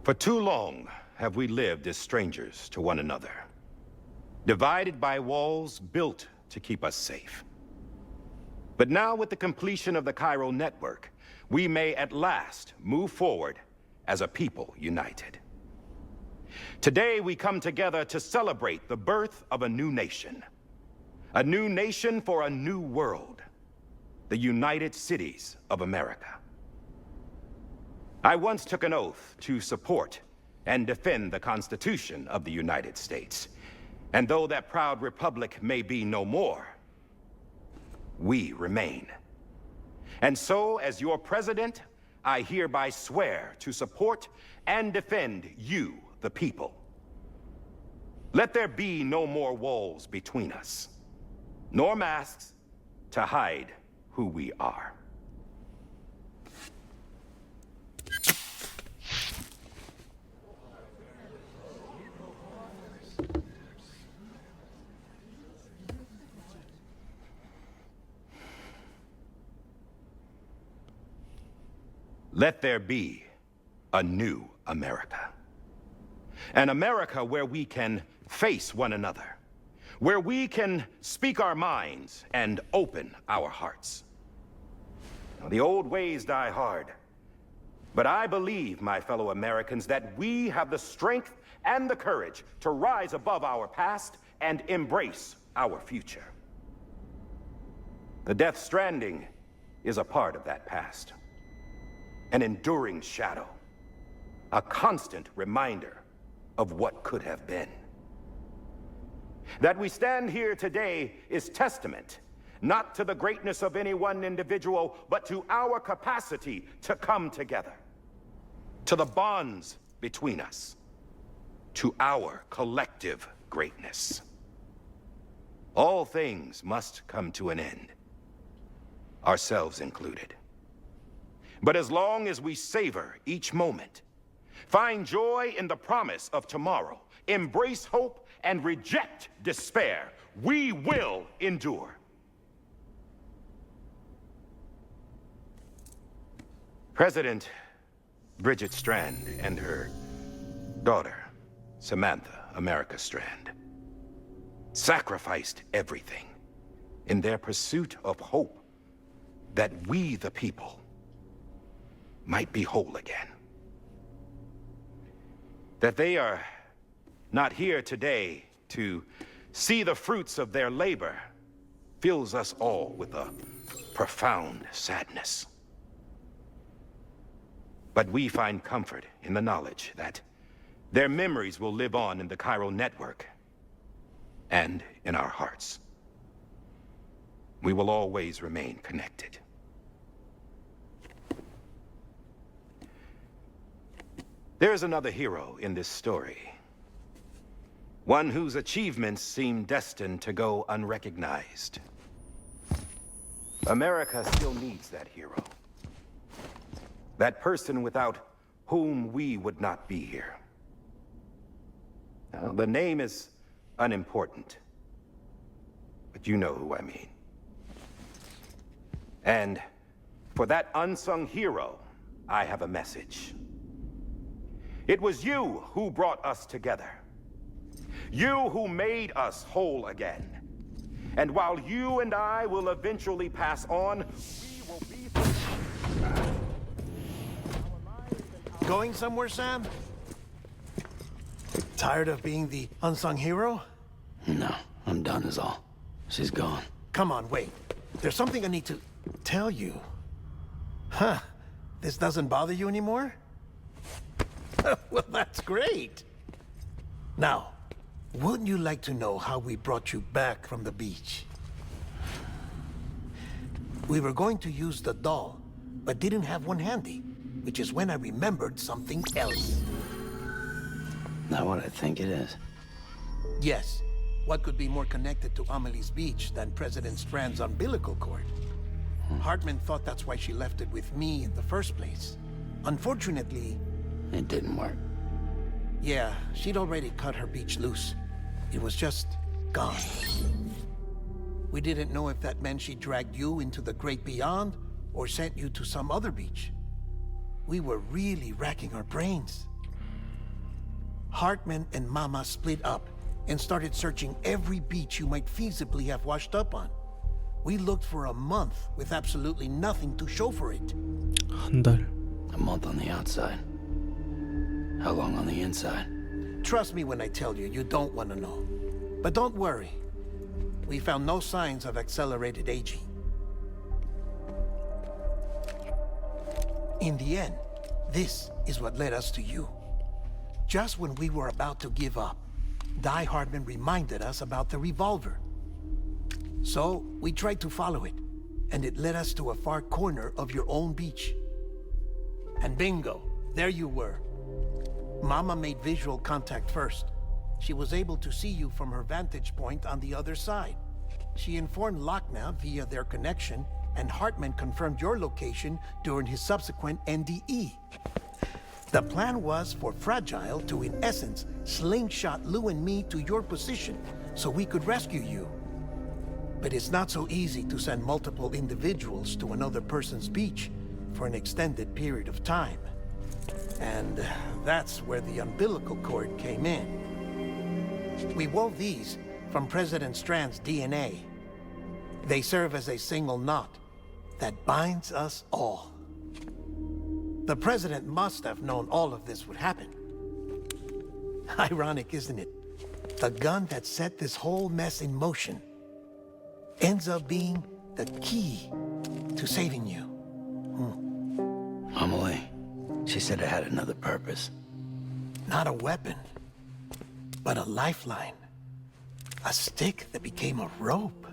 For too long have we lived as strangers to one another, divided by walls built to keep us safe. But now, with the completion of the Cairo network, we may at last move forward as a people united. Today, we come together to celebrate the birth of a new nation. A new nation for a new world. The United Cities of America. I once took an oath to support and defend the Constitution of the United States. And though that proud republic may be no more, we remain. And so, as your president, I hereby swear to support and defend you, the people. Let there be no more walls between us, nor masks to hide who we are. Let there be a new America. An America where we can face one another, where we can speak our minds and open our hearts. Now, the old ways die hard, but I believe, my fellow Americans, that we have the strength and the courage to rise above our past and embrace our future. The Death Stranding is a part of that past. An enduring shadow, a constant reminder of what could have been. That we stand here today is testament, not to the greatness of any one individual, but to our capacity to come together, to the bonds between us, to our collective greatness. All things must come to an end, ourselves included. But as long as we savor each moment, find joy in the promise of tomorrow, embrace hope, and reject despair, we will endure. President Bridget Strand and her daughter, Samantha America Strand, sacrificed everything in their pursuit of hope that we, the people, might be whole again. That they are not here today to see the fruits of their labor fills us all with a profound sadness. But we find comfort in the knowledge that their memories will live on in the Cairo network and in our hearts. We will always remain connected. There is another hero in this story. One whose achievements seem destined to go unrecognized. America still needs that hero. That person without whom we would not be here. Now, the name is unimportant, but you know who I mean. And for that unsung hero, I have a message. It was you who brought us together. You who made us whole again. And while you and I will eventually pass on, we will be... Going somewhere, Sam? Tired of being the unsung hero? No, I'm done is all. She's gone. Come on, wait. There's something I need to tell you. Huh. This doesn't bother you anymore? Well, that's great. Now, wouldn't you like to know how we brought you back from the beach? We were going to use the doll, but didn't have one handy, which is when I remembered something else. Not what I think it is. Yes. What could be more connected to Amelie's beach than President Strand's umbilical cord? Hartman thought that's why she left it with me in the first place. Unfortunately... It didn't work. Yeah, she'd already cut her beach loose. It was just gone. We didn't know if that meant she dragged you into the great beyond, or sent you to some other beach. We were really racking our brains. Hartman and Mama split up and started searching every beach you might feasibly have washed up on. We looked for a month with absolutely nothing to show for it. 한 달. A month on the outside. How long on the inside? Trust me when I tell you, you don't want to know. But don't worry. We found no signs of accelerated aging. In the end, this is what led us to you. Just when we were about to give up, Die Hardman reminded us about the revolver. So, we tried to follow it, and it led us to a far corner of your own beach. And bingo, there you were. Mama made visual contact first. She was able to see you from her vantage point on the other side. She informed Lochna via their connection, and Hartman confirmed your location during his subsequent NDE. The plan was for Fragile to, in essence, slingshot Lou and me to your position so we could rescue you. But it's not so easy to send multiple individuals to another person's beach for an extended period of time. And that's where the umbilical cord came in. We wove these from President Strand's DNA. They serve as a single knot that binds us all. The President must have known all of this would happen. Ironic, isn't it? The gun that set this whole mess in motion ends up being the key to saving you. Amelie, she said it had another purpose. Not a weapon, but a lifeline. A stick that became a rope.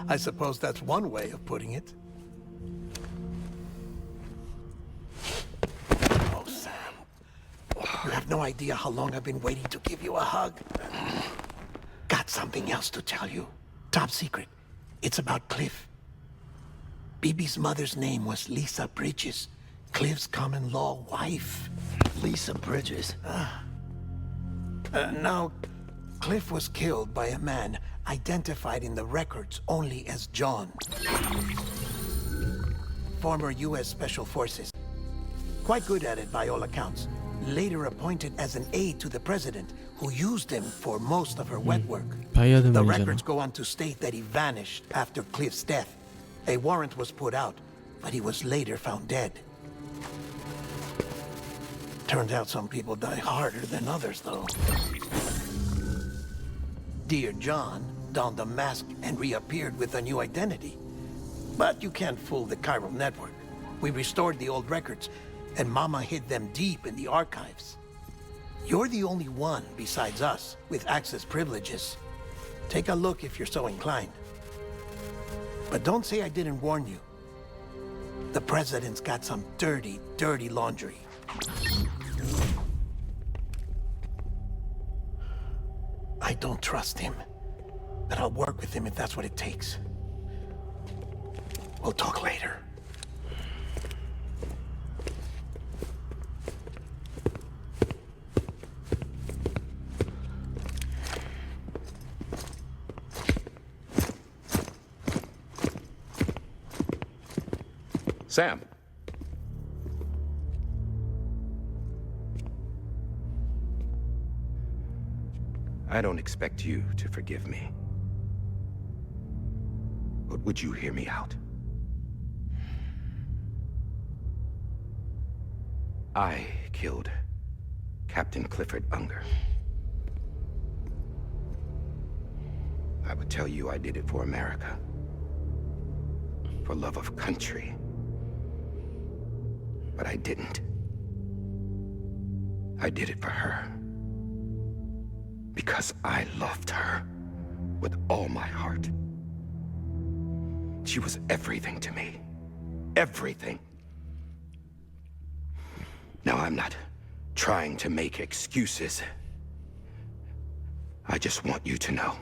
I suppose that's one way of putting it. Oh, Sam. You have no idea how long I've been waiting to give you a hug. Got something else to tell you. Top secret. It's about Cliff. Bibi's mother's name was Lisa Bridges, Cliff's common-law wife. Lisa Bridges. Now, Cliff was killed by a man identified in the records only as John. Former U.S. Special Forces. Quite good at it by all accounts. Later appointed as an aide to the president, who used him for most of her wet work. 봐야 되는 The 말이잖아. records go on to state that he vanished after Cliff's death. A warrant was put out, but he was later found dead. Turns out some people die harder than others, though. Dear John donned a mask and reappeared with a new identity. But you can't fool the chiral network. We restored the old records, and Mama hid them deep in the archives. You're the only one, besides us, with access privileges. Take a look if you're so inclined. But don't say I didn't warn you. The president's got some dirty, dirty laundry. I don't trust him, but I'll work with him if that's what it takes. We'll talk later. Sam. I don't expect you to forgive me. But would you hear me out? I killed Captain Clifford Unger. I would tell you I did it for America. For love of country. But I didn't. I did it for her. Because I loved her with all my heart. She was everything to me. Everything. Now, I'm not trying to make excuses. I just want you to know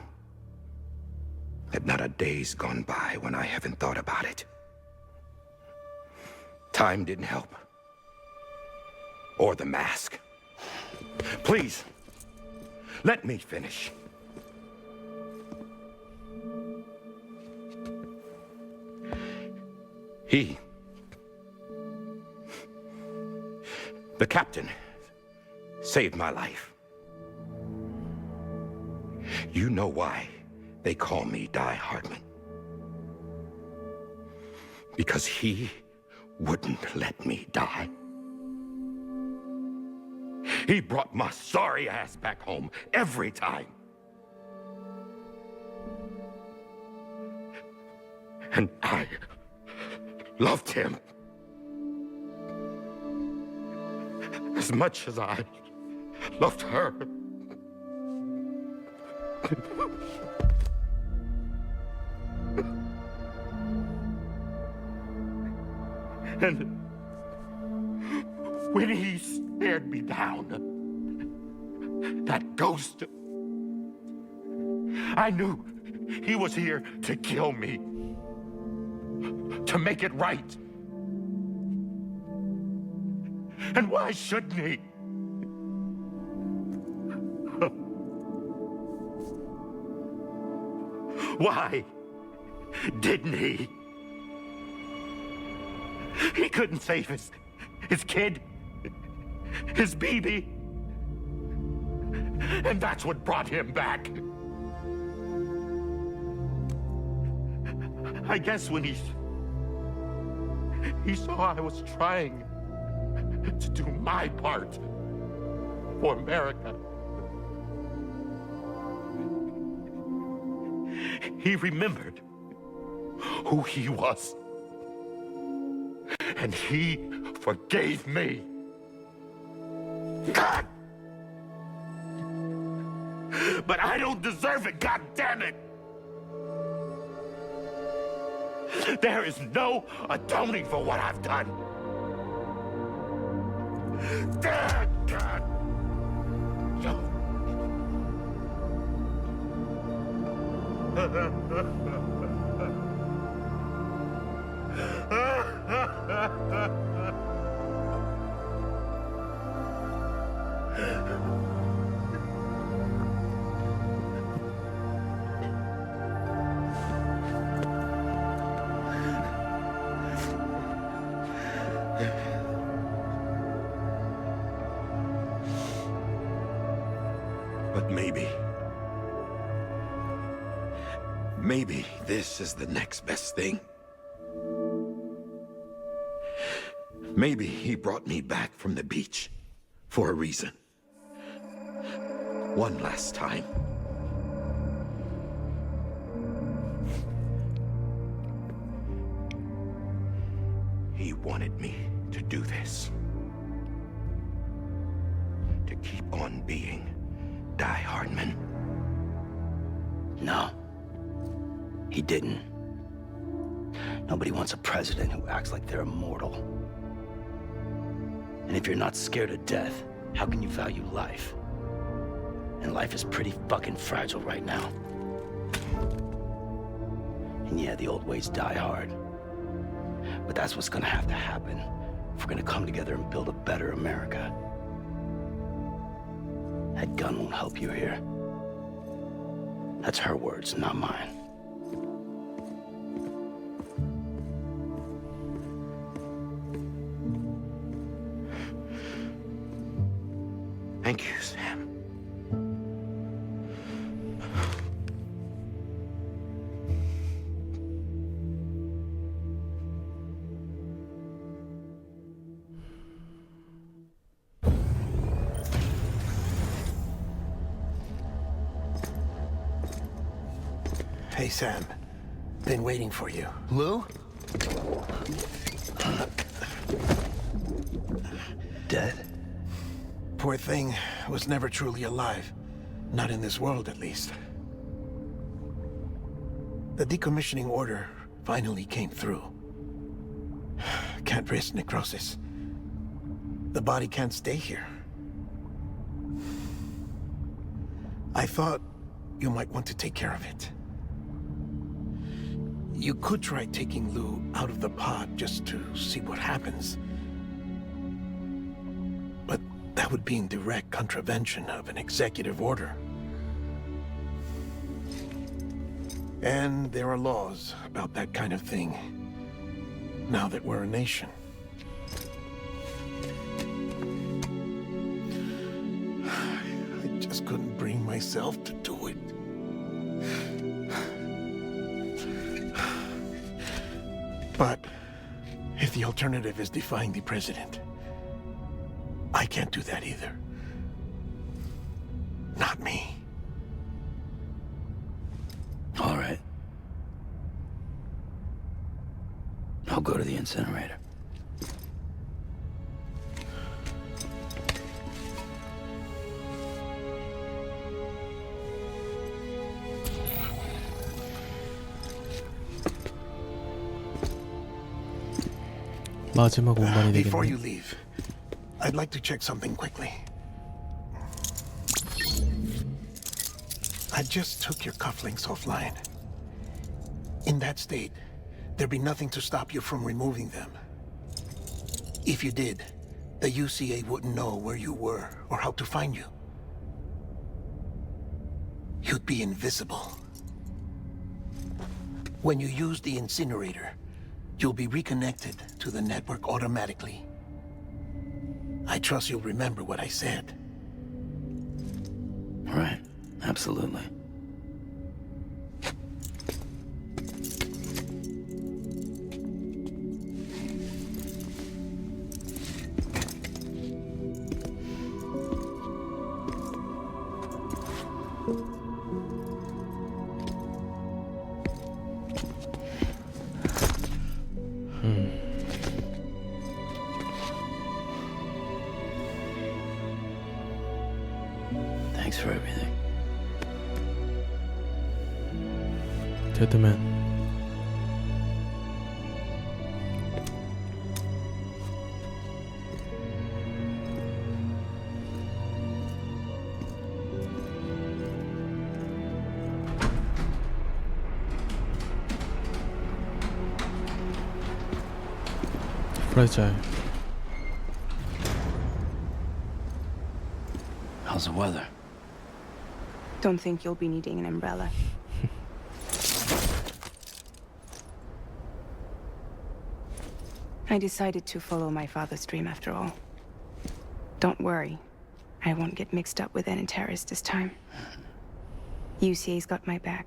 that not a day's gone by when I haven't thought about it. Time didn't help. Or the mask. Please, let me finish. The captain saved my life. You know why they call me Die Hardman? Because he wouldn't let me die. He brought my sorry ass back home every time. And I loved him as much as I loved her. And when he stared me down, that ghost, I knew he was here to kill me, to make it right. And why shouldn't he? Why didn't he? He couldn't save his kid, his baby. And that's what brought him back. I guess when he saw I was trying to do my part for America, he remembered who he was. And he forgave me. God! But I don't deserve it, God damn it! There is no atoning for what I've done. God! But maybe this is the next best thing. Maybe he brought me back from the beach for a reason. One last time. He wanted me to do this. To keep on being Die Hardman. No. He didn't. Nobody wants a president who acts like they're immortal. And if you're not scared of death, how can you value life? And life is pretty fucking fragile right now. And yeah, the old ways die hard. But that's what's gonna have to happen if we're gonna come together and build a better America. That gun won't help you here. That's her words, not mine. Thank you, Sam. Hey, Sam. Been waiting for you. Lou? Dead? Poor thing was never truly alive. Not in this world, at least. The decommissioning order finally came through. Can't risk necrosis. The body can't stay here. I thought you might want to take care of it. You could try taking Lou out of the pod just to see what happens. But that would be in direct contravention of an executive order. And there are laws about that kind of thing, now that we're a nation. myself to do it. But if the alternative is defying the president, I can't do that either. Not me. All right. I'll go to the incinerator. 마지막 운반이 Before 되겠네. you leave, I'd like to check something quickly. I just took your cufflinks offline. In that state, there'd be nothing to stop you from removing them. If you did, the UCA wouldn't know where you were or how to find you. You'd be invisible. When you use the incinerator, you'll be reconnected to the network automatically. I trust you'll remember what I said. Right. Absolutely. Thanks for everything. 데드맨. 프라이자일. How's the weather? Don't think you'll be needing an umbrella. I decided to follow my father's dream after all. Don't worry. I won't get mixed up with any terrorists this time. UCA's got my back.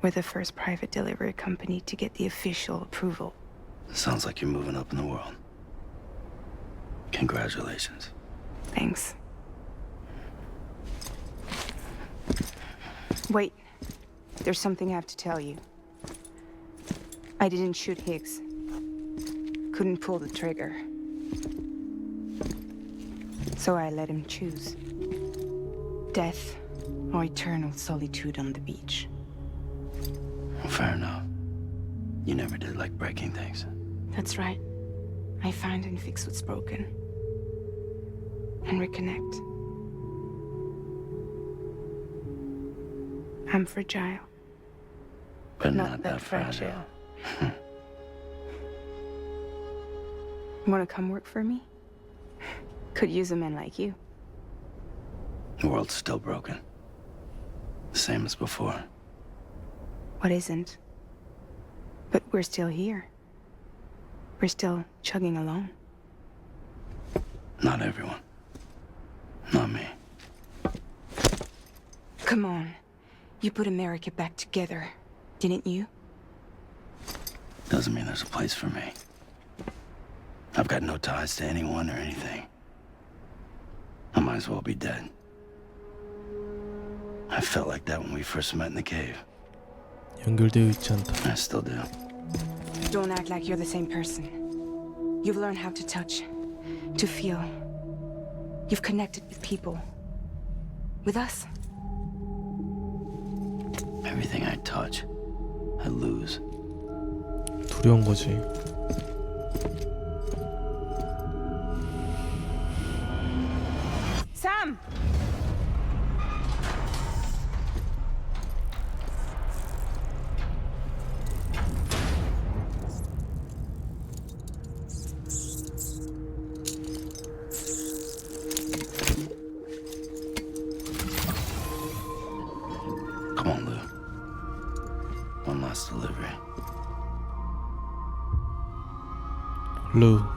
We're the first private delivery company to get the official approval. Sounds like you're moving up in the world. Congratulations. Thanks. Wait. There's something I have to tell you. I didn't shoot Higgs. Couldn't pull the trigger. So I let him choose. Death or eternal solitude on the beach. Well, fair enough. You never did like breaking things. That's right. I find and fix what's broken. And reconnect. I'm fragile. But not that fragile. Wanna come work for me? Could use a man like you. The world's still broken. The same as before. What isn't? But we're still here. We're still chugging along. Not everyone. Not me. Come on. You put America back together, didn't you? Doesn't mean there's a place for me. I've got no ties to anyone or anything. I might as well be dead. I felt like that when we first met in the cave. 연결되어 있지 않다. I still do. Don't act like you're the same person. You've learned how to touch, to feel. You've connected with people. With us. Everything I touch, I lose. 두려운 거지. Sam! Come on, Lou. One last delivery. 루.